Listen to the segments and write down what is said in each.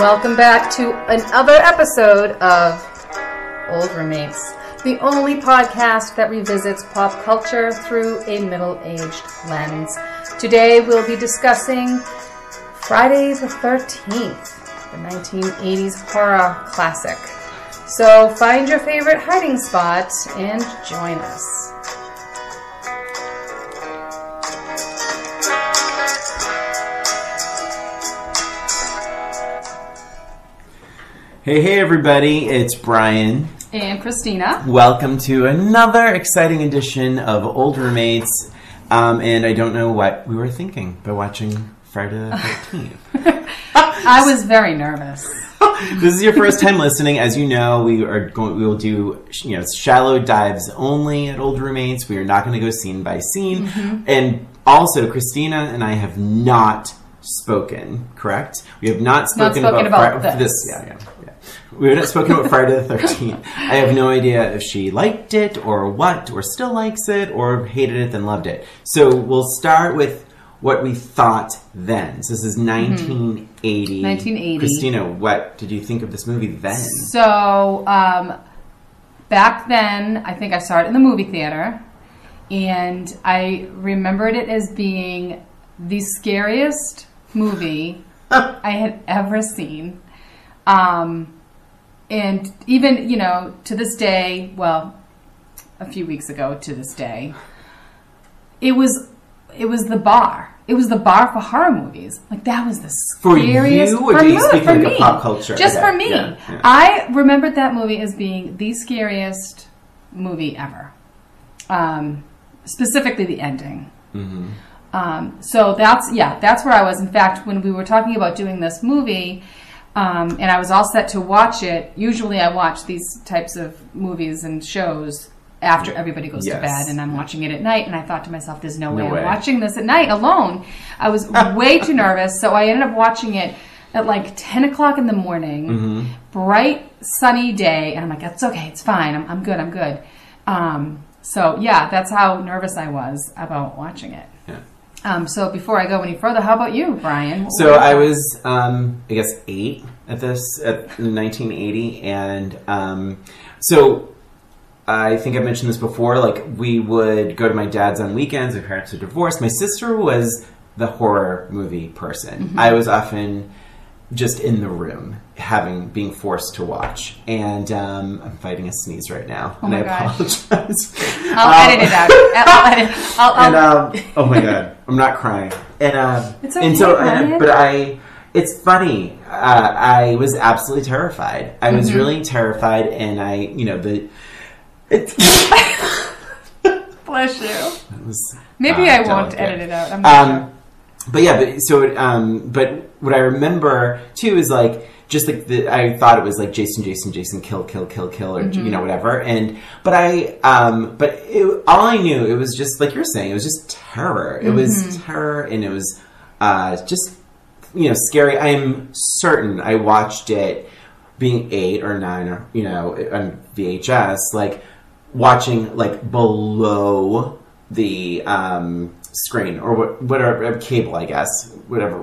welcome back to another episode of Old Roommates, the only podcast that revisits pop culture through a middle-aged lens. Today we'll be discussing Friday the 13th, the 1980s horror classic. So find your favorite hiding spot and join us. Hey everybody, it's Brian. And Christina. Welcome to another exciting edition of Old Roommates. And I don't know what we were thinking by watching Friday the 13th. I was very nervous. This is your first time listening. As you know, we will do shallow dives only at Old Roommates. We are not going to go scene by scene. Mm-hmm. And also, Christina and I have not spoken, correct? We have not spoken about this. Yeah. We haven't spoken about Friday the 13th. I have no idea if she liked it or what, or still likes it, or hated it then loved it. So we'll start with what we thought then. So this is 1980. 1980. Christina, what did you think of this movie then? So back then, I think I saw it in the movie theater, and I remembered it as being the scariest movie I had ever seen. And even, to this day, well, a few weeks ago to this day, it was the bar. It was the bar for horror movies. Like, that was the scariest. For you, or do you speak like a pop culture? Just for me. Yeah. I remembered that movie as being the scariest movie ever. Specifically the ending. Mm-hmm. So that's where I was. In fact, when we were talking about doing this movie, and I was all set to watch it. Usually I watch these types of movies and shows after everybody goes to bed, and I'm watching it at night, and I thought to myself, there's no way I'm watching this at night alone. I was way too nervous, so I ended up watching it at like 10 o'clock in the morning, bright, sunny day, and I'm like, that's okay, it's fine, I'm good. So yeah, that's how nervous I was about watching it. So before I go any further, how about you, Brian? So I was, I guess, 8 at 1980, and so I think I mentioned this before. Like, we would go to my dad's on weekends. My parents were divorced. My sister was the horror movie person. Mm-hmm. I was often just in the room, being forced to watch. And I'm fighting a sneeze right now, and I apologize. I'll edit it out. Oh my god, I'm not crying. And it's okay, and so, it's funny. I was absolutely terrified. I was really terrified, and bless you. Maybe I won't edit it out. I'm not sure. But what I remember too is like, just like I thought it was like Jason, kill, or whatever. All I knew, it was just like you're saying, it was just terror. It was terror, and it was just scary. I am certain I watched it being 8 or 9, or on VHS, like watching like below the screen, or whatever, cable, I guess, whatever.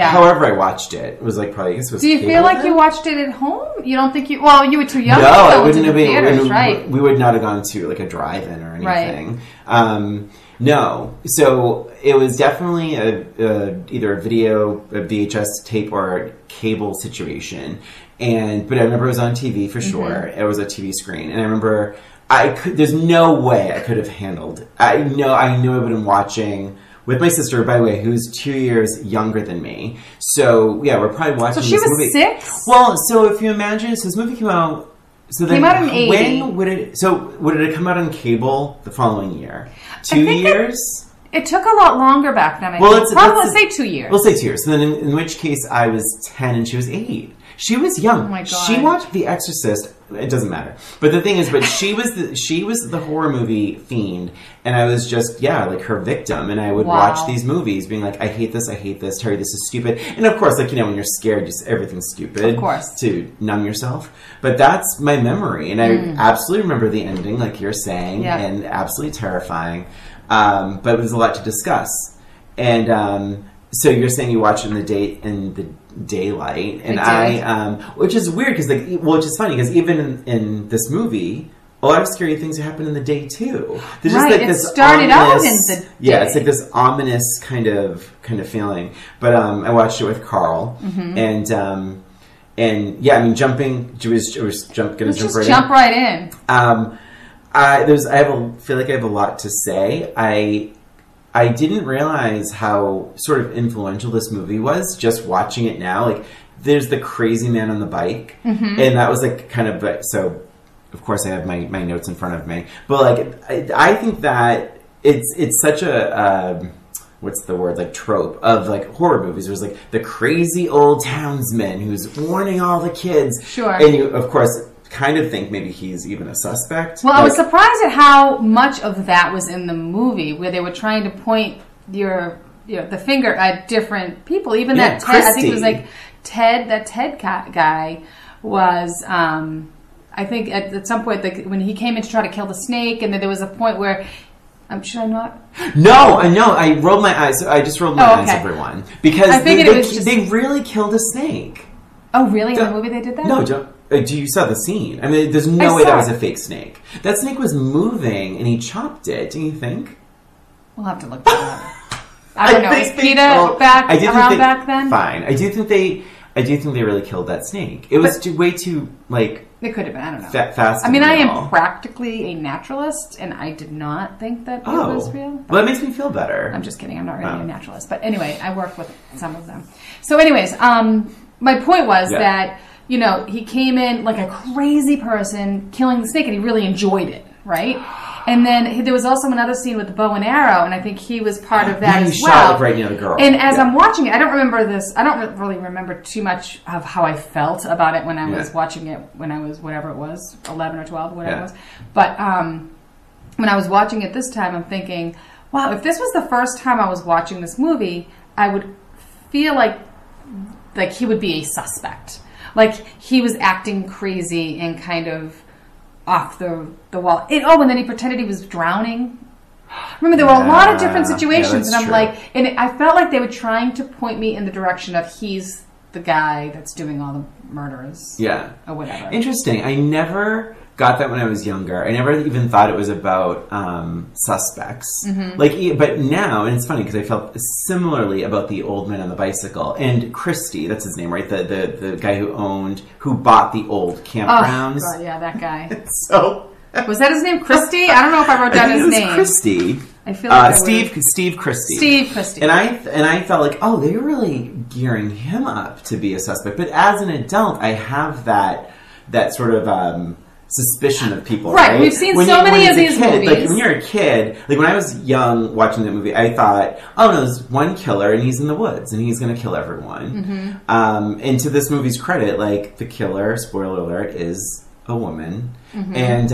However I watched it, it was like probably, I guess it was. Do you feel like you watched it at home? You don't think you? Well, you were too young. No, I wouldn't have been. Theaters, right? We would not have gone to like a drive-in or anything. Right. No, so it was definitely either a VHS tape or a cable situation, but I remember it was on TV for sure. It was a TV screen, and I remember. There's no way I could have handled. I know I would have been watching with my sister, by the way, who's 2 years younger than me. So yeah, we're probably watching this movie. So she was 6? Well, so if you imagine, so this movie came out. So then, came out in 80. When would it? So would it come out on cable the following year? 2 years. It took a lot longer back then. Let's say 2 years. We'll say 2 years. So then, in which case, I was 10 and she was 8. She was young. Oh my God. She watched The Exorcist. It doesn't matter. But the thing is, she was the horror movie fiend, and I was just like her victim. And I would watch these movies, being like, I hate this, Terry, this is stupid. And of course, like when you're scared, just everything's stupid. Of course, to numb yourself. But that's my memory, and I absolutely remember the ending, like you're saying, and absolutely terrifying. But it was a lot to discuss. And so you're saying you watched it in the daylight, and which is weird because which is funny because even in this movie, a lot of scary things happen in the day too. There's just like this started out in the day. It's like this ominous kind of feeling. But I watched it with Carl, and yeah, I mean, jumping. Let's jump right in. I feel like I have a lot to say. I didn't realize how sort of influential this movie was just watching it now. Like, there's the crazy man on the bike, and that was like kind of so. Of course, I have my notes in front of me, but like I think that it's such a what's the word, like trope of like horror movies. There's like the crazy old townsman who's warning all the kids, sure, and you of course kind of think maybe he's even a suspect. Well, I was surprised at how much of that was in the movie, where they were trying to point the finger at different people. Even that Ted, I think it was like Ted. That Ted guy was. I think at some point, when he came in to try to kill the snake, and then there was a point where, should I not? No, I know. I rolled my eyes. I just rolled my eyes, everyone, because they really killed a snake. Oh, really? In the movie they did that? No, you saw the scene. I mean, there's no way that was a fake snake. That snake was moving, and he chopped it. Do you think? We'll have to look that up. I don't know. Is PETA back then? Fine. I do think they really killed that snake. It was way too like. It could have been. I don't know. Fast. I mean, I am practically a naturalist, and I did not think that it was real. Well, that makes me feel better. I'm just kidding. I'm not really a naturalist. But anyway, I work with some of them. So anyways, my point was that, he came in like a crazy person killing the snake, and he really enjoyed it, right? And then there was also another scene with the bow and arrow, and I think he was part of that as well. Shot right near the girl. And as I'm watching it, I don't remember this. I don't really remember too much of how I felt about it when I was watching it. When I was whatever it was, 11 or 12, whatever it was. But when I was watching it this time, I'm thinking, wow, if this was the first time I was watching this movie, I would feel like he would be a suspect, like he was acting crazy and kind of off the wall. And then he pretended he was drowning. Remember, there were a lot of different situations, and I'm true. And I felt like they were trying to point me in the direction of he's the guy that's doing all the murders. Yeah. Or whatever. Interesting. I never got that when I was younger. I never even thought it was about suspects. But now, and it's funny because I felt similarly about the old man on the bicycle and Christie. That's his name, right? The guy who bought the old campgrounds. Oh, God, yeah, that guy. Was that his name, Christie? I don't know if I wrote down his name. Christie. I feel like Steve Christie. Steve Christie. And I felt like, they're really gearing him up to be a suspect. But as an adult, I have that sort of suspicion of people, right? We've seen so many of these movies. Like when you're a kid, like when I was young watching that movie, I thought, there's one killer and he's in the woods and he's going to kill everyone. And to this movie's credit, like the killer, spoiler alert, is a woman. And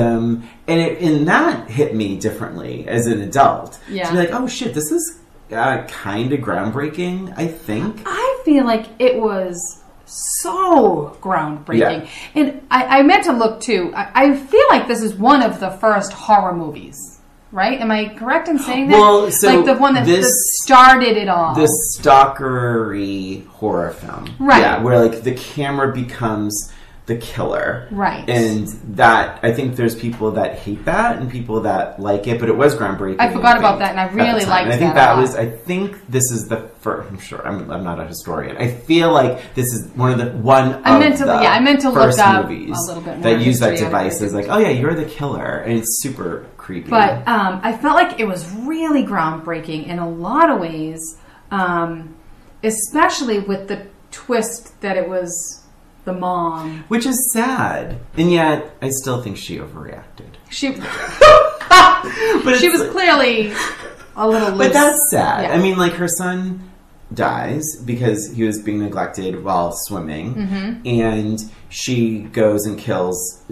that hit me differently as an adult. Yeah. To be like, oh shit, this is kind of groundbreaking, I think. I feel like it was so groundbreaking. And I meant to look too. I feel like this is one of the first horror movies, right? Am I correct in saying that? Well, so like the one that started it all. The stalkery horror film. Right. Yeah, where like the camera becomes the killer. Right. And that, I think there's people that hate that and people that like it, but it was groundbreaking. I forgot about that, and I really liked that. I think this is the first, I'm sure, I'm not a historian. I feel like this is one of the first movies a little bit more that use that device as like, you're the killer, and it's super creepy. But I felt like it was really groundbreaking in a lot of ways, especially with the twist that it was the mom. Which is sad. And yet, I still think she overreacted. She was clearly a little loose. But that's sad. Yeah. I mean, like, her son dies because he was being neglected while swimming. And she goes and kills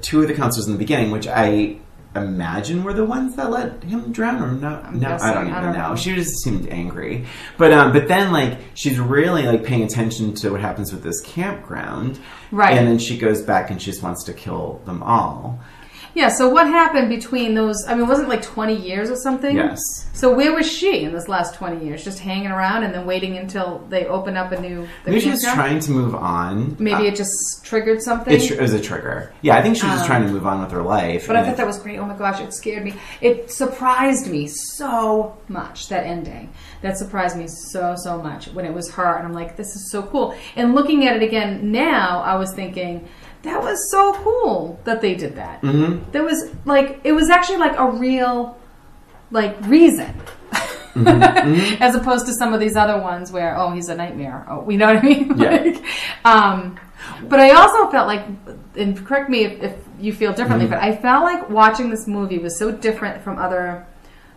two of the counselors in the beginning, which I imagine were the ones that let him drown, or not? I don't even know. She just seemed angry, but then like she's really like paying attention to what happens with this campground, right? And then she goes back and she just wants to kill them all. Yeah, so what happened between those? I mean, wasn't it like 20 years or something? Yes. So where was she in this last 20 years? Just hanging around and then waiting until they open up a new... Maybe she was trying to move on. Maybe it just triggered something? It was a trigger. Yeah, I think she was just trying to move on with her life. But I thought that was great. Oh my gosh, it scared me. It surprised me so much, that ending. That surprised me so much when it was her. And I'm like, this is so cool. And looking at it again now, I was thinking... That was so cool that they did that. Mm-hmm. There was like, it was actually like a real, like, reason. Mm-hmm. Mm-hmm. As opposed to some of these other ones where, oh, he's a nightmare. Oh, you know what I mean? Yeah. Like, but I also felt like, and correct me if you feel differently, but I felt like watching this movie was so different from other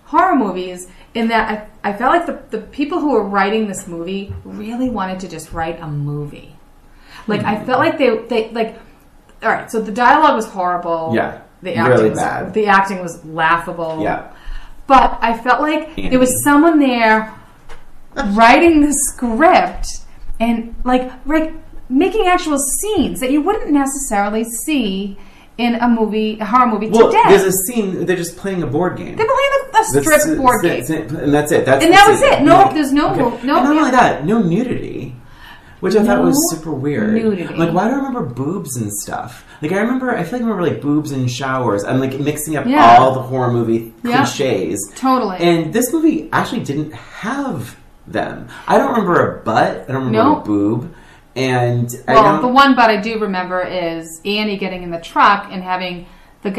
horror movies in that I felt like the people who were writing this movie really wanted to just write a movie. Like, I felt like they like... All right, so the dialogue was horrible. Yeah, the acting really was, bad. The acting was laughable. Yeah. But I felt like there was someone there writing the script and, like making actual scenes that you wouldn't necessarily see in a horror movie today. There's a scene, they're just playing a board game. They're playing a strip board game. And that's it. That was it. No, there's no... Okay. no. And not only that, no nudity. Which I thought was super weird. Nudity. Like, why do I remember boobs and stuff? Like, I feel like I remember, like, boobs and showers. I'm, like, mixing up all the horror movie cliches. Totally. And this movie actually didn't have them. I don't remember a butt. I don't remember a boob. And the one butt I do remember is Annie getting in the truck and having the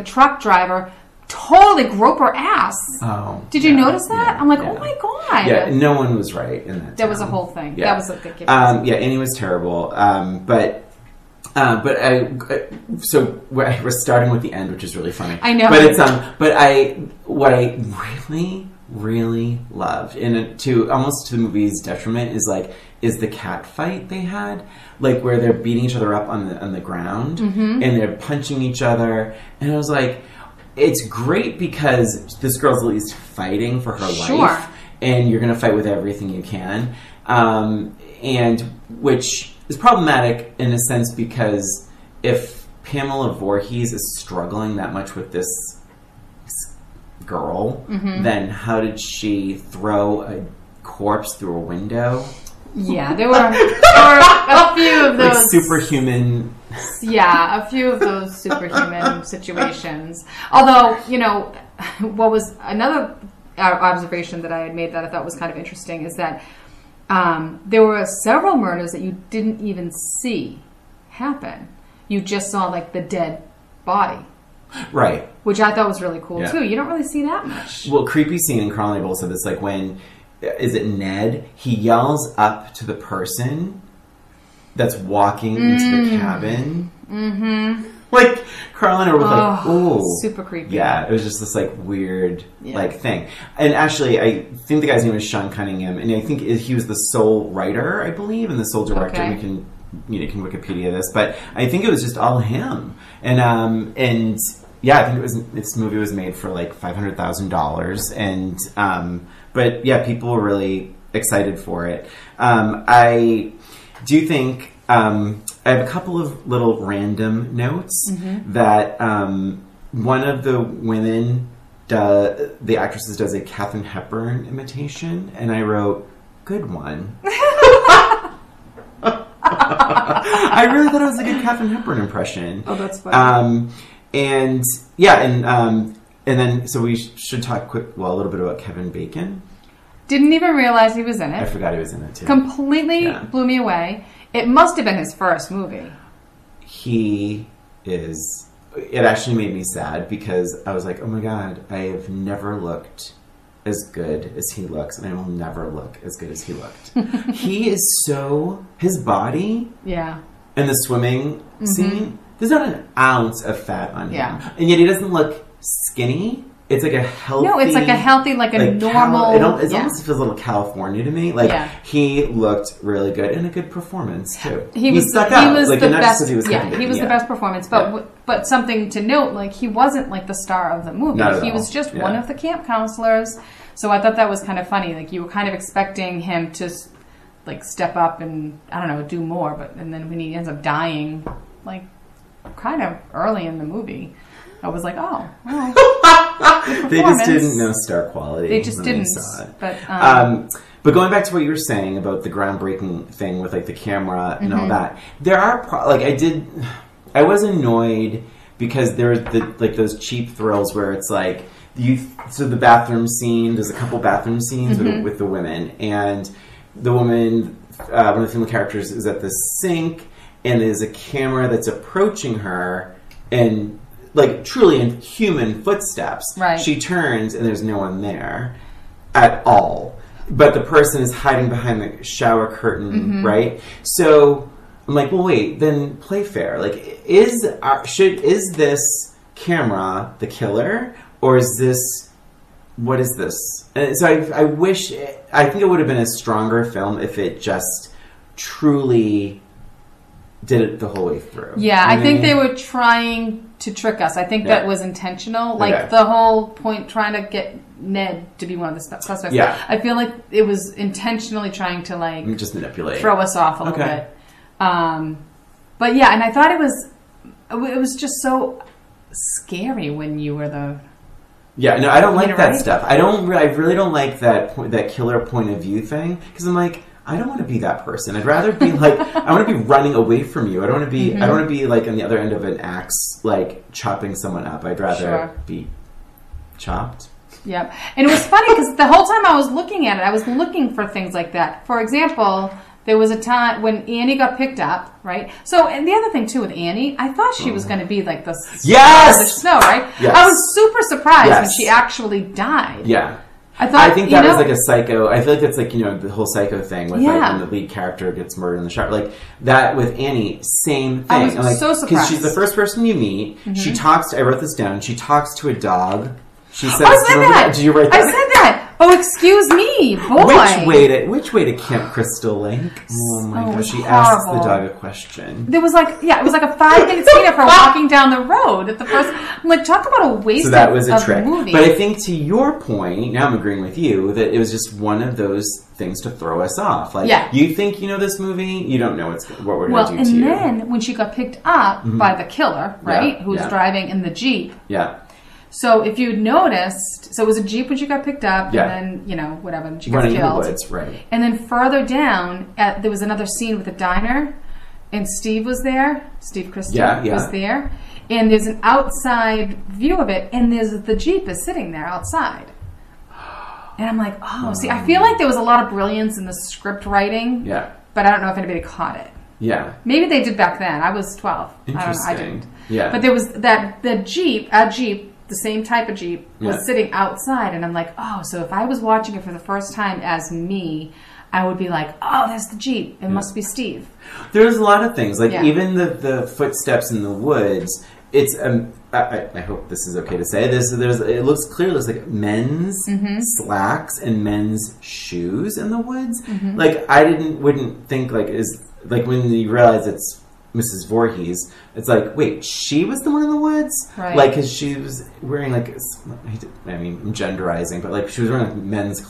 truck driver... totally grope her ass. Oh. Did you notice that? I'm like, oh my god. Yeah, no one was right in that. That was a whole thing. Yeah. That was a good kid. Annie was terrible. But we're starting with the end, which is really funny. I know. But it's what I really, really loved, and almost to the movie's detriment, is the cat fight they had, like where they're beating each other up on the ground and they're punching each other, and I was like. It's great because this girl's at least fighting for her life, and you're going to fight with everything you can, and which is problematic in a sense because if Pamela Voorhees is struggling that much with this girl, then how did she throw a corpse through a window? Yeah, there were a few of those... Like superhuman... Yeah, a few of those superhuman situations. Although, what was another observation that I had made that I thought was kind of interesting is that there were several murders that you didn't even see happen. You just saw, like, the dead body. Right. Which I thought was really cool, too. You don't really see that much. Well, creepy scene in Carl Abel said this, like, when... Is it Ned? He yells up to the person that's walking into the cabin. Mm-hmm. Like, Carl and I were like, ooh. Super creepy. Yeah, it was just this, like, weird, like, thing. And actually, I think the guy's name was Sean Cunningham, and I think he was the sole writer, I believe, and the sole director. Okay. You can Wikipedia this, but I think it was just all him. And yeah, I think this movie was made for, like, $500,000, and, but yeah, people were really excited for it. I do think I have a couple of little random notes that one of the women, the actresses, does a Katharine Hepburn imitation, and I wrote, good one. I really thought it was a good Katharine Hepburn impression. Oh, that's funny. And yeah, and then, so we should talk a little bit about Kevin Bacon. Didn't even realize he was in it. I forgot he was in it, too. Completely blew me away. It must have been his first movie. He is... It actually made me sad because I was like, oh my god, I have never looked as good as he looks, and I will never look as good as he looked. He is so... His body... Yeah. And the swimming scene... There's not an ounce of fat on him. Yeah. And yet he doesn't look skinny. It's like a healthy... No, it's like a healthy, like a normal... It almost feels a little California to me. Like, he looked really good, and a good performance, too. He stuck out. He was like, the best... He was the best performance. But something to note, like, he wasn't, like, the star of the movie. He was just one of the camp counselors. So I thought that was kind of funny. Like, you were kind of expecting him to, like, step up and, I don't know, do more. And then when he ends up dying, like, kind of early in the movie... I was like, oh, well, they just didn't know star quality. They just didn't. Saw it. But going back to what you were saying about the groundbreaking thing with like the camera and all that, there are I was annoyed because there were like those cheap thrills where it's like so the bathroom scene. There's a couple bathroom scenes with the women, and the woman, one of the female characters, is at the sink, and there's a camera that's approaching her, and like truly in human footsteps. Right. She turns, and there's no one there at all. But the person is hiding behind the shower curtain, right? So I'm like, well, wait, then play fair. Like, is this camera the killer, or is this, what is this? And so I think it would have been a stronger film if it just truly did it the whole way through. Yeah, I think they were trying to trick us. I think that was intentional. Like the whole point, trying to get Ned to be one of the suspects. Yeah. I feel like it was intentionally trying to like just manipulate, throw us off a little bit. But yeah, and I thought it was just so scary when you were the. Yeah, no, I don't like that stuff. I really don't like that killer point of view thing, because I'm like, I don't want to be that person. I'd rather be like, I want to be running away from you. I don't want to be. I don't want to be like on the other end of an axe, like chopping someone up. I'd rather be chopped. Yep. And it was funny because the whole time I was looking at it, I was looking for things like that. For example, there was a time when Annie got picked up, right? So, and the other thing too with Annie, I thought she was going to be like the snow, right? Yes. I was super surprised when she actually died. Yeah. I think that was like a psycho. I feel like it's like, the whole psycho thing with like when the lead character gets murdered in the shower. Like that with Annie, same thing. I was like, so surprised. Because she's the first person you meet. She talks, I wrote this down, she talks to a dog. She says, I said that. Did you write that? I said that. Oh, excuse me, boy. Which way to Camp Crystal Lake? Oh my gosh, she horrible. asks the dog a question. There was like, it was like a 5-minute scene of her walking down the road at the first. I'm like, talk about a waste. So that was a trick. Movie. But I think to your point, now I'm agreeing with you that it was just one of those things to throw us off. Like, you think you know this movie, you don't know what we're going to do to you. Well, and then when she got picked up by the killer, right, who was driving in the Jeep. Yeah. So if you'd noticed, so it was a Jeep when she got picked up, and then, whatever, and she got killed. Running in the woods, right. And then further down, there was another scene with a diner, and Steve was there. Steve Christie was there. And there's an outside view of it, and the Jeep is sitting there outside. And I'm like, see, I feel like there was a lot of brilliance in the script writing, but I don't know if anybody caught it. Yeah. Maybe they did back then. I was 12. I didn't. Yeah. But there was the Jeep, the same type of Jeep, was sitting outside, and I'm like, so if I was watching it for the first time as me, I would be like, there's the Jeep. It must be Steve. There's a lot of things. Like, even the footsteps in the woods, it's, I hope this is okay to say, it looks clearly like men's slacks and men's shoes in the woods. Like, wouldn't think, like, when you realize it's Mrs. Voorhees, it's like, wait, she was the one in the woods? Right. Like, because she was wearing, like, I'm genderizing, but, like, she was wearing, like, men's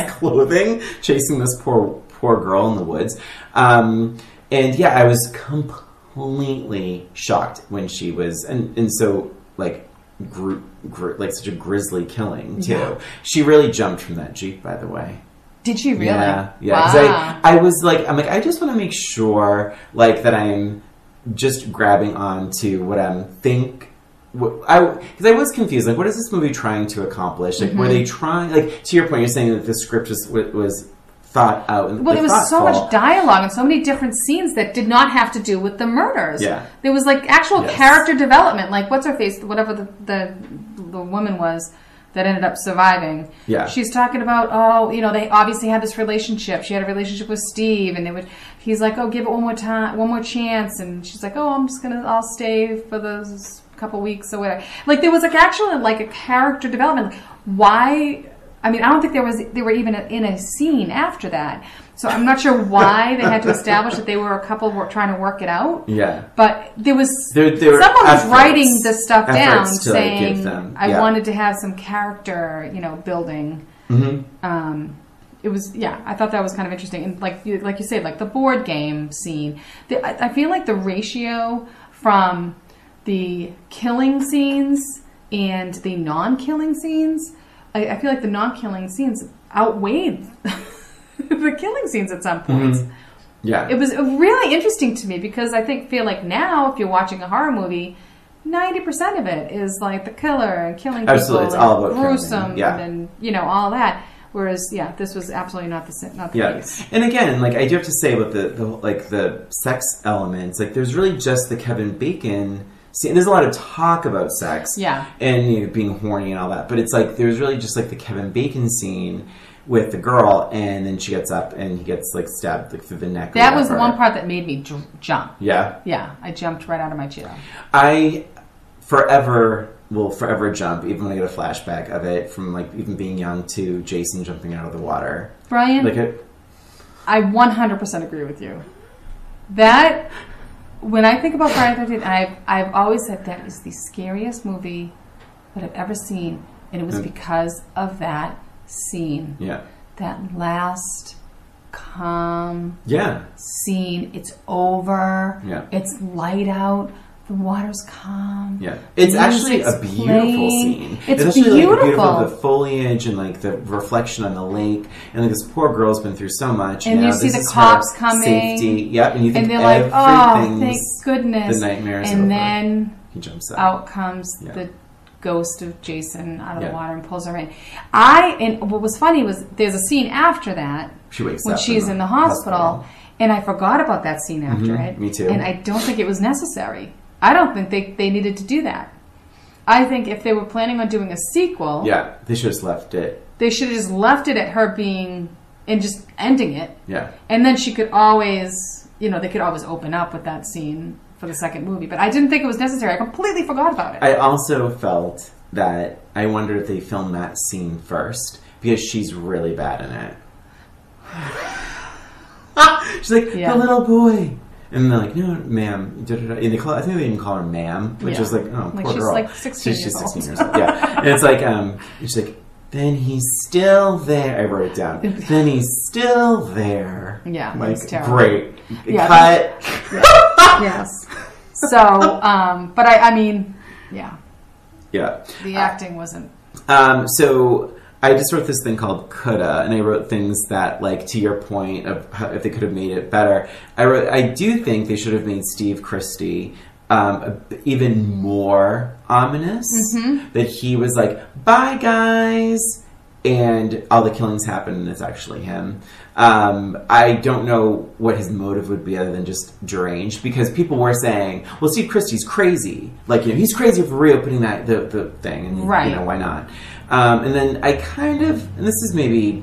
clothing, chasing this poor girl in the woods. And, I was completely shocked when she was, and so, like, like, such a grisly killing, too. Yeah. She really jumped from that Jeep, by the way. Did she really? Yeah. Wow. I was like, I just want to make sure, like, that I'm just grabbing on to what because I was confused. Like, what is this movie trying to accomplish? Like, were they trying? Like, to your point, you're saying that the script was thought out. And there was so much dialogue and so many different scenes that did not have to do with the murders. Yeah. There was like actual character development. Like, what's her face? Whatever the woman was that ended up surviving. Yeah. She's talking about, they obviously had this relationship. She had a relationship with Steve, and he's like, give it one more chance. And she's like, I'll stay for those couple weeks or whatever. Like, there was like actually like a character development. Like, why? I mean, I don't think they were even in a scene after that. So I'm not sure why they had to establish that they were a couple trying to work it out. Yeah. But someone was writing this stuff down saying, I wanted to have some character, building. Mm-hmm. It was, I thought that was kind of interesting. And like you said, like the board game scene, I feel like the ratio from the killing scenes and the non-killing scenes, I feel like the non-killing scenes outweighed the killing scenes at some points. Mm-hmm. Yeah. It was really interesting to me because I feel like now if you're watching a horror movie, 90% of it is like the killer and killing people. Absolutely, it's all about gruesome killing. and all that. Whereas, this was absolutely not the case. And again, like I do have to say about the sex elements, like there's really just the Kevin Bacon scene. There's a lot of talk about sex, and being horny and all that, but it's like there's really just like the Kevin Bacon scene with the girl, and then she gets up and he gets like stabbed like through the neck. That was the one part that made me jump. Yeah, I jumped right out of my chair. I forever jump, even when I get a flashback of it from like even being young to Jason jumping out of the water. Brian, I 100% agree with you. That when I think about Friday the 13th, I've always said that is the scariest movie that I've ever seen, and it was because of that scene. Yeah. That last calm scene. It's over. Yeah. It's light out. The water's calm. Yeah. It's actually a beautiful scene. It's actually beautiful. Like beautiful. The foliage and like the reflection on the lake. And like this poor girl's been through so much. And now. you see the cops coming. Safety. Yep. And you think they're like, oh, thank goodness. The nightmares and over. Then he jumps out comes the ghost of Jason out of the water and pulls her in. And what was funny was there's a scene after that. She wakes when up she's in the hospital. And I forgot about that scene after it. Me too. And I don't think it was necessary. I don't think they needed to do that. I think if they were planning on doing a sequel... Yeah, they should have just left it. They should have just left it at her being... and just ending it. Yeah. And then she could always... they could always open up with that scene for the second movie. But I didn't think it was necessary. I completely forgot about it. I also felt that... I wondered if they filmed that scene first. Because she's really bad in it. She's like, the little boy... And they're like, no, ma'am. And they I think they even call her ma'am, which is like, oh, poor she's girl. Like 16 she's 16 years old. Yeah. And it's like, she's like, then he's still there. I wrote it down. Then he's still there. Yeah, like, it's terrible. Great. Yeah, cut. Yes. So, but I mean, yeah. Yeah. The acting wasn't. So I just wrote this thing called Coulda, and I wrote things that, like, to your point of how, if they could have made it better. I do think they should have made Steve Christy even more ominous. Mm-hmm. That he was like, "Bye, guys," and all the killings happen, and it's actually him. I don't know what his motive would be other than just deranged, because people were saying, well, Steve Christy's crazy. Like, he's crazy for reopening the thing, and why not? And then I kind of, and this is maybe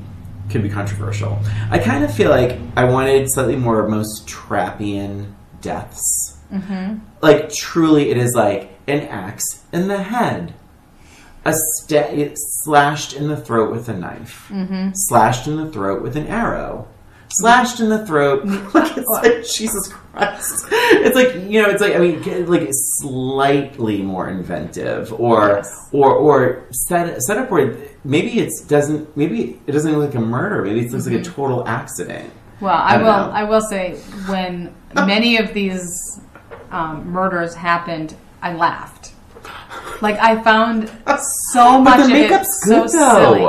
could be controversial, I kind of feel like I wanted slightly more most Trappian deaths. Mm-hmm. Like, truly, it is like an axe in the head. Slashed in the throat with a knife. Mm-hmm. Slashed in the throat with an arrow. Slashed in the throat. It's like, Jesus Christ. It's like, it's like, I mean, like slightly more inventive, or set up where maybe it doesn't look like a murder. Maybe it looks like a total accident. Well, I will say, when many of these murders happened, I laughed. Like, I found so much of it so silly.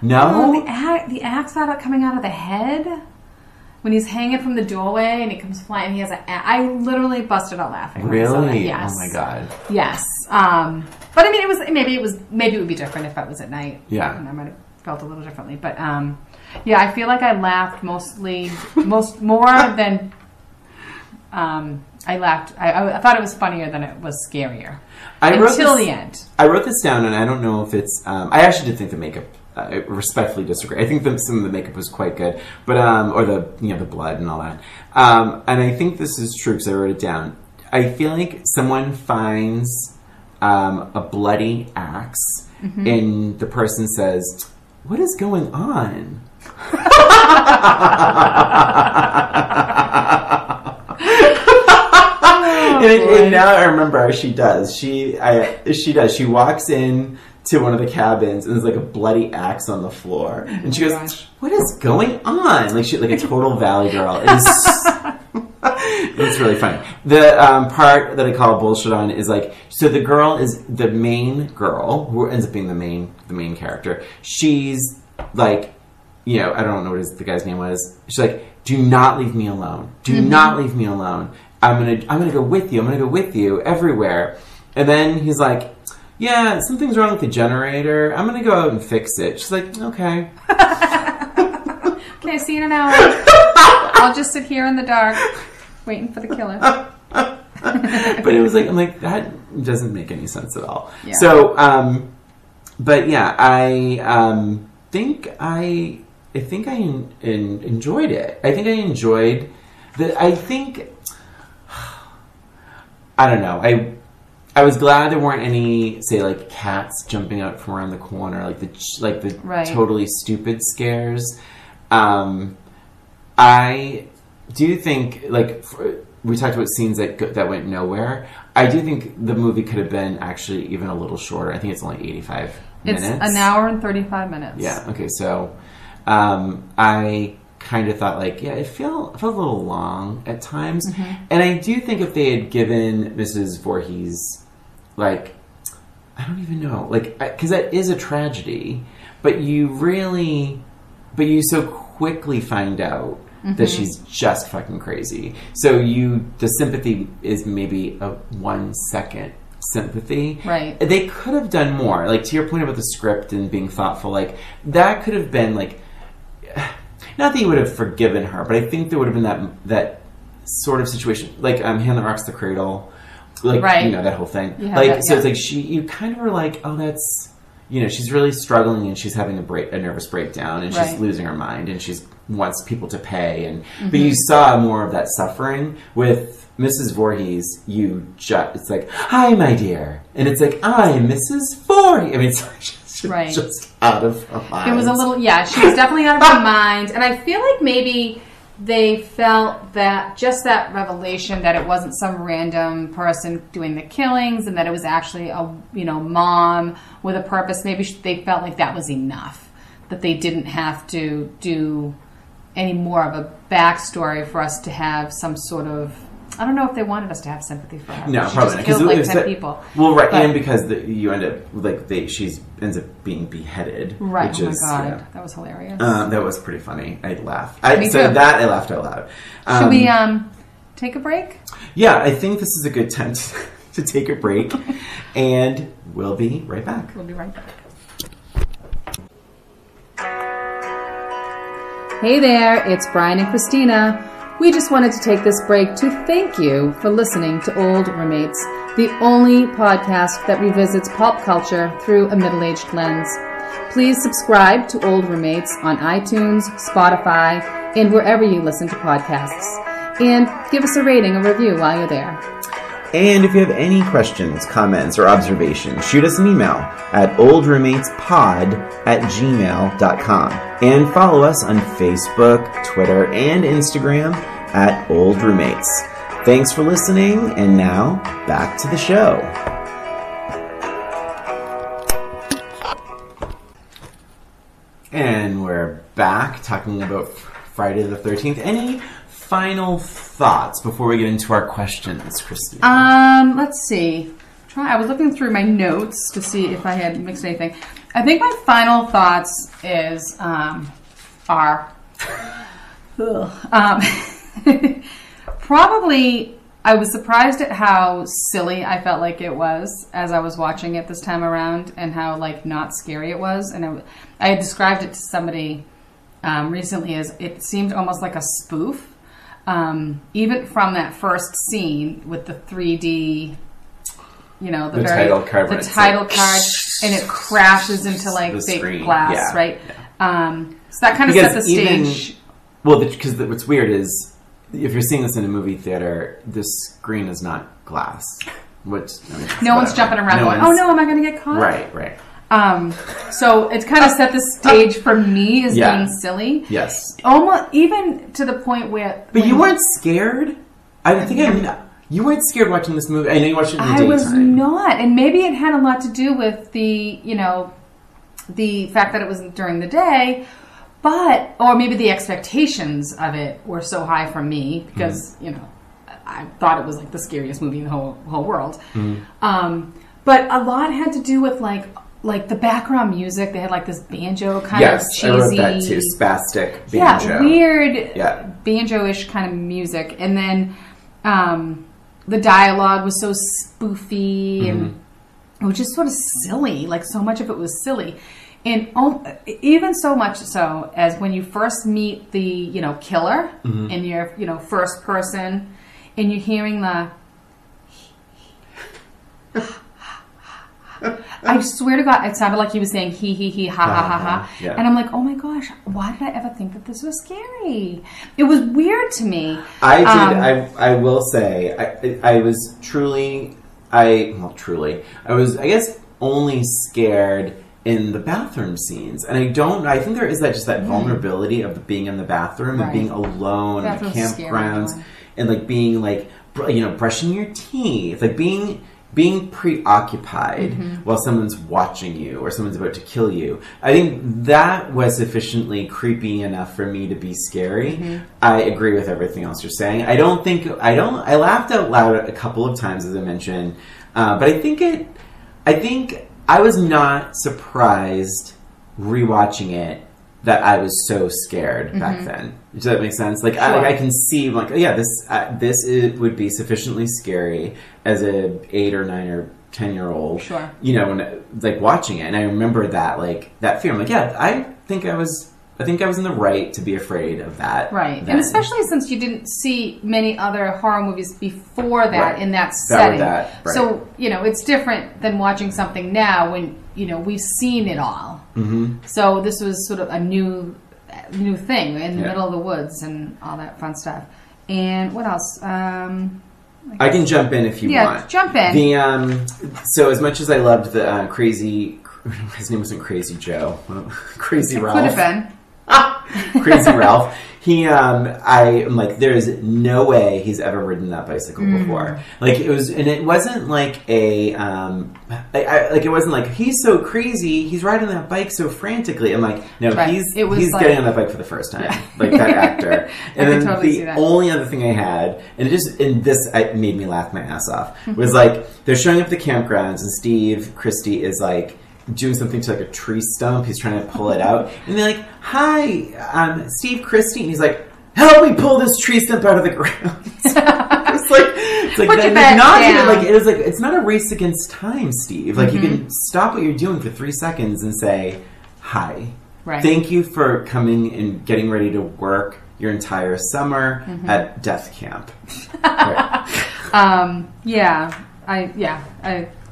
No? The axe coming out of the head when he's hanging from the doorway and he comes flying and he has I literally busted out laughing. Really? Yes. Oh my God. Yes. But I mean, maybe it would be different if it was at night. Yeah. And I might have felt a little differently. But yeah, I feel like I laughed more than I laughed. I thought it was funnier than it was scarier. Until the end. I wrote this down, and I don't know if it's... I actually did think the makeup... I respectfully disagree. I think some of the makeup was quite good, but or the blood and all that. And I think this is true because I wrote it down. I feel like someone finds a bloody axe, mm-hmm. and the person says, "What is going on?" And now I remember she does. She does. She walks in to one of the cabins and there's like a bloody axe on the floor, and she goes, "What is going on?" Like a total Valley Girl. It is It's really funny. The part that I call bullshit on is like, so the girl is the main girl who ends up being the main character. She's like, you know, I don't know what the guy's name was. She's like, do not leave me alone. Do not leave me alone. I'm gonna go with you. I'm gonna go with you everywhere. And then he's like, yeah, something's wrong with the generator. I'm gonna go out and fix it. She's like, okay. Okay, see you in an hour. I'll just sit here in the dark, waiting for the killer. But it was like, I'm like, that doesn't make any sense at all. Yeah. So, but yeah, I think I enjoyed it. I think I enjoyed I don't know. I was glad there weren't any, say, like cats jumping out from around the corner, like the right. totally stupid scares. I do think, like, we talked about scenes that went nowhere. I do think the movie could have been actually even a little shorter. I think it's only 85 minutes. It's an hour and 35 minutes. Yeah. Okay. So, I kind of thought, like, yeah, it felt a little long at times. And I do think if they had given Mrs. Voorhees, like, I don't even know, like, because that is a tragedy, but you so quickly find out that she's just fucking crazy. So the sympathy is maybe a 1 second sympathy. Right. They could have done more. Like, to your point about the script and being thoughtful, like, that could have been, like, not that you would have forgiven her, but I think there would have been that sort of situation. Like, Hand That Rocks the Cradle. Like, right. You know, that whole thing. Like, so it's like you kind of were like, oh, that's, you know, she's really struggling and she's having a nervous breakdown and she's losing her mind and she wants people to pay. And but you saw more of that suffering. With Mrs. Voorhees, it's like, hi, my dear. And it's like, I'm Mrs. Voorhees. I mean, it's just out of her mind. It was a little, she was definitely out of her mind. And I feel like maybe they felt that just that revelation that it wasn't some random person doing the killings and that it was actually a, you know, mom with a purpose. Maybe they felt like that was enough, that they didn't have to do any more of a backstory for us to have some sort of, I don't know if they wanted us to have sympathy for her. No, she probably not. Killed like 10 people. Well, right, and because you end up like she ends up being beheaded. Right. Which oh my is, god, that was hilarious. That was pretty funny. I laughed. Me too. I laughed out loud. Should we take a break? Yeah, I think this is a good time to take a break, and we'll be right back. We'll be right back. Hey there, it's Brian and Christina. We just wanted to take this break to thank you for listening to Old Roommates, the only podcast that revisits pulp culture through a middle-aged lens. Please subscribe to Old Roommates on iTunes, Spotify, and wherever you listen to podcasts. And give us a rating or review while you're there. And if you have any questions, comments, or observations, shoot us an email at oldroommatespod@gmail.com. And follow us on Facebook, Twitter, and Instagram at Old Roommates. Thanks for listening, and now, back to the show. And we're back talking about Friday the 13th. Any final thoughts before we get into our questions, Christina? Let's see. I was looking through my notes to see if I had mixed anything. I think my final thoughts is are probably I was surprised at how silly I felt like it was as I was watching it this time around, and how like not scary it was. And I had described it to somebody recently as it seemed almost like a spoof. Even from that first scene with the 3D, you know, the title card, and it crashes into like fake screen. Glass, right? Yeah. So that kind of set the stage. Because what's weird is if you're seeing this in a movie theater, the screen is not glass. No one's jumping around going, "Oh no, am I going to get caught?" Right. So it's kind of set the stage for me as being silly. Yes. Almost even to the point where. But you weren't scared. You weren't scared watching this movie. I know you watched it in the daytime. I was not, and maybe it had a lot to do with the fact that it was during the day. But, or maybe the expectations of it were so high from me because, you know, I thought it was like the scariest movie in the whole world. But a lot had to do with like the background music. They had like this banjo kind of cheesy. I wrote that too. Spastic banjo. Yeah, weird banjo-ish kind of music. And then the dialogue was so spoofy and it was just sort of silly. Like so much of it was silly. And even so much so as when you first meet the, you know, killer and you're, you know, first person and you're hearing the... I swear to God, it sounded like he was saying he, ha, ha, ha, ha. Yeah. And I'm like, oh my gosh, why did I ever think that this was scary? It was weird to me. I will say, I was truly, I was, I guess, only scared in the bathroom scenes. And I think there is that vulnerability of being in the bathroom and being alone in the campgrounds and like being like, you know, brushing your teeth, like being preoccupied while someone's watching you or someone's about to kill you. I think that was sufficiently creepy enough for me to be scary. I agree with everything else you're saying. I laughed out loud a couple of times, as I mentioned, but I think I was not surprised rewatching it that I was so scared back then. Does that make sense? Like, sure. I can see, like, yeah, this would be sufficiently scary as a 8 or 9 or 10-year-old. Sure. You know, when, like, watching it, and I remember that, like, that fear. I'm like, yeah, I think I was in the right to be afraid of that. Right. Then. And especially since you didn't see many other horror movies before that in that setting. So, you know, it's different than watching something now when, you know, we've seen it all. So this was sort of a new thing in the middle of the woods and all that fun stuff. And what else? I can jump in if you want. Yeah, jump in. So as much as I loved the crazy... His name wasn't Crazy Joe. Crazy Ralph. Could have been. Crazy Ralph. I'm like, there is no way he's ever ridden that bicycle before. Like it wasn't like it wasn't like he's so crazy, he's riding that bike so frantically. I'm like, no, he's getting on that bike for the first time, like that actor. And then the only other thing I had, and it made me laugh my ass off, was like they're showing up at the campgrounds and Steve Christy is like doing something to like a tree stump. He's trying to pull it out, and they're like, "Hi, Steve Christie," and he's like, "Help me pull this tree stump out of the ground." it's like put your back down. Like it is like it's not a race against time, Steve. Like you can stop what you're doing for 3 seconds and say, "Hi, thank you for coming and getting ready to work your entire summer at death camp."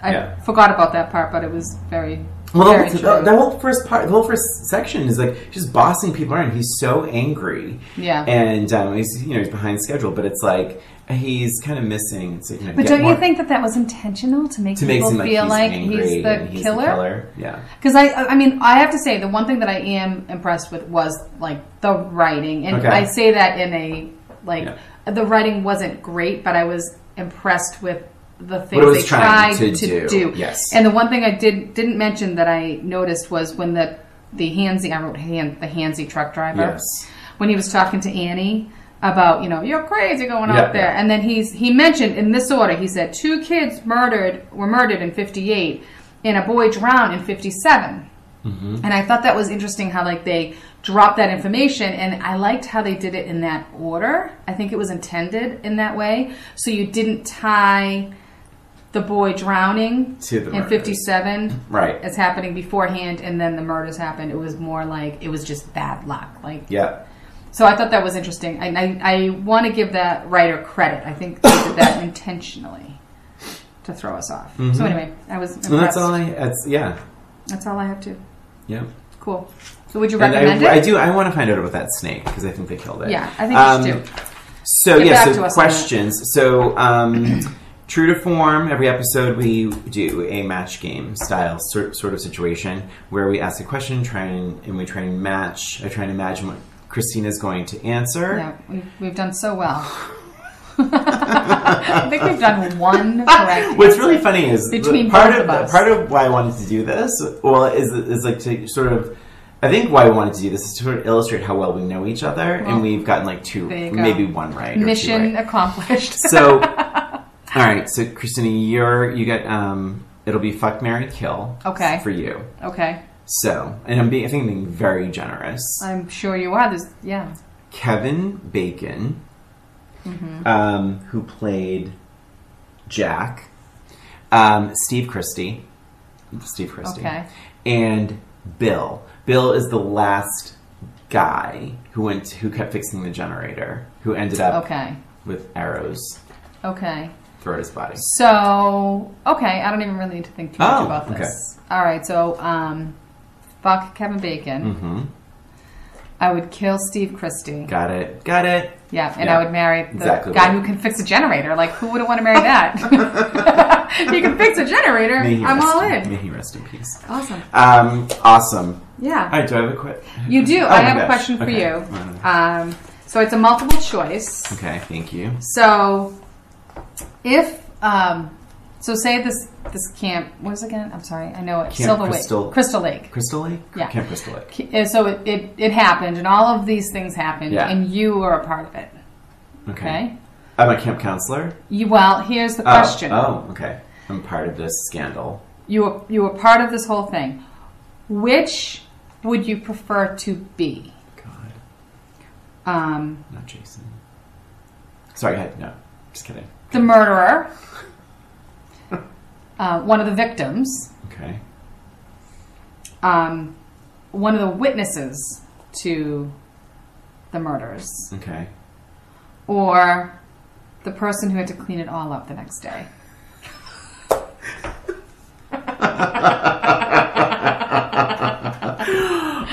I forgot about that part, but it was very... Well, the whole first section is like just bossing people around. He's so angry. Yeah. And he's behind schedule, but it's like he's kind of missing. So, but don't you think that was intentional to make people feel like he's the killer? Yeah. Because I have to say the one thing that I am impressed with was like the writing, and I say that in a the writing wasn't great, but I was impressed with the things they tried to do. Yes. And the one thing I didn't mention that I noticed was when the handsy truck driver, when he was talking to Annie about, you're crazy going out there. And then he mentioned in this order, he said 2 kids were murdered in 58 and a boy drowned in 57. And I thought that was interesting how like they dropped that information, and I liked how they did it in that order. I think it was intended in that way. So you didn't tie the boy drowning in 57 as happening beforehand, and then the murders happened. It was more like it was just bad luck. So I thought that was interesting. I want to give that writer credit. I think they did that intentionally to throw us off. So anyway, I was impressed. Well, that's all I have too. Yeah. Cool. So would you recommend it? I do. I want to find out about that snake because I think they killed it. Yeah, I think you should too. So questions. So true to form, every episode we do a match game style sort of situation where we ask a question, we try and match. I try and imagine what Christina's going to answer. Yeah, we've done so well. I think we've done one correct. What's really funny is between part both of us. Part of why I wanted to do this, is like to sort of I think why we wanted to do this is to sort of illustrate how well we know each other, and we've gotten like maybe one right. Mission accomplished. So, all right. So, Christina, you get it'll be fuck, marry, kill. Okay. For you. Okay. So, and I think I'm being very generous. I'm sure you are. Kevin Bacon, who played Jack, Steve Christie, okay, and Bill. Bill is the last guy who kept fixing the generator, who ended up with arrows. Okay. Throughout his body. So, okay, I don't even really need to think too much about this. Okay. All right, so fuck Kevin Bacon. Mm-hmm. I would kill Steve Christie. Got it. Yeah, and I would marry the guy who can fix a generator. Like, who wouldn't want to marry that? He can fix a generator. I'm all in. May he rest in peace. Awesome. Awesome. Yeah. All right, do I have a question? You do. I have a question for you. So it's a multiple choice. Okay, thank you. So, if so say this camp, what is it again? I'm sorry, I know it. Crystal Lake. Crystal Lake? Yeah. Camp Crystal Lake. So it happened, and all of these things happened, and you were a part of it. Okay. I'm a camp counselor? Well, here's the question. Oh, okay. I'm part of this scandal. You were part of this whole thing. Which would you prefer to be? God. Not Jason. Sorry, no. Just kidding. The murderer. One of the victims. Okay. One of the witnesses to the murders. Okay. Or the person who had to clean it all up the next day.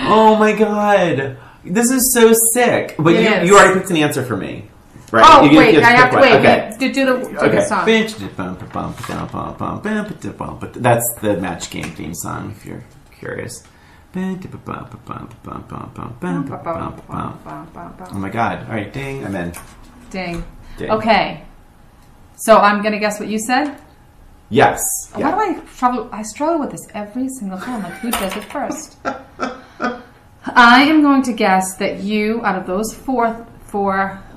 Oh my god. This is so sick. But you already picked an answer for me. Right. Oh, wait, I have to wait. Okay. Do the song. That's the Match Game theme song, if you're curious. Oh my god. All right, ding, I'm in. Ding. Okay. So I'm going to guess what you said? Yes. Why do I struggle? I struggle with this every single time. Like, who does it first? I am going to guess that you, out of those four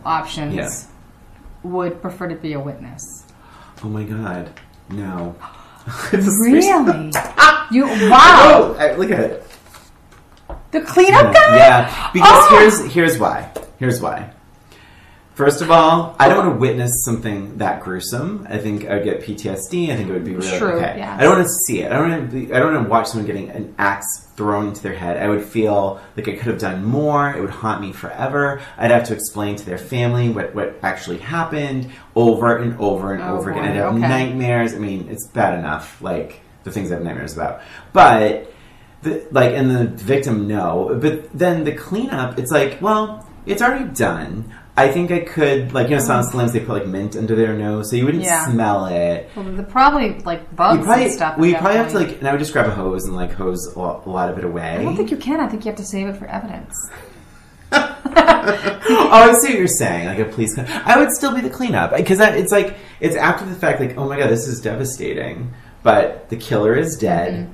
options, would prefer to be a witness. Oh my god. No. Really? Wow. Oh, look at it. The cleanup guy? Yeah. Because here's why. Here's why. First of all, I don't want to witness something that gruesome. I think I would get PTSD. I think it would be really okay. Yeah. I don't want to see it. I don't want to watch someone getting an axe thrown into their head. I would feel like I could have done more. It would haunt me forever. I'd have to explain to their family what actually happened over and over and over again. I'd have nightmares. I mean, it's bad enough, like the things I have nightmares about. But and the victim, no. But then the cleanup, it's like, well, it's already done. I think I could, Silence of the Lambs, they put mint under their nose, so you wouldn't smell it. Well, they're probably bugs and stuff. Well, you probably have to and I would just grab a hose and hose a lot of it away. I don't think you can. I think you have to save it for evidence. Oh, I see what you're saying. Like a police cleanup. I would still be the cleanup because it's after the fact. Like, oh my god, this is devastating. But the killer is dead. Mm-hmm.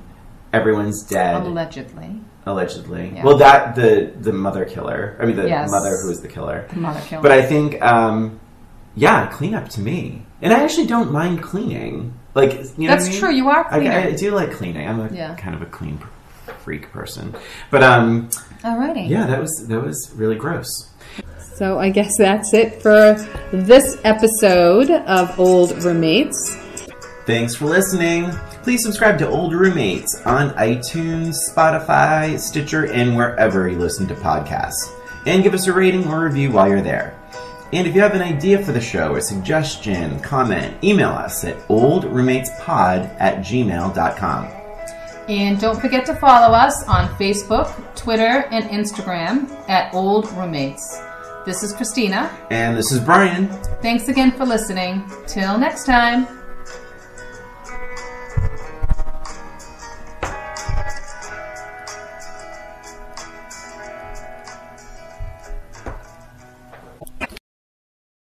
Everyone's dead. Allegedly. Yeah. Well, the mother killer. I mean, the mother who was the killer. The mother killer. But I think, cleanup to me. And I actually don't mind cleaning. That's true. You are cleaner. I do like cleaning. I'm kind of a clean freak person. But alrighty. Yeah, that was really gross. So I guess that's it for this episode of Old Roommates. Thanks for listening. Please subscribe to Old Roommates on iTunes, Spotify, Stitcher, and wherever you listen to podcasts. And give us a rating or review while you're there. And if you have an idea for the show, a suggestion, comment, email us at oldroommatespod@gmail.com. And don't forget to follow us on Facebook, Twitter, and Instagram at Old Roommates. This is Christina. And this is Brian. Thanks again for listening. Till next time.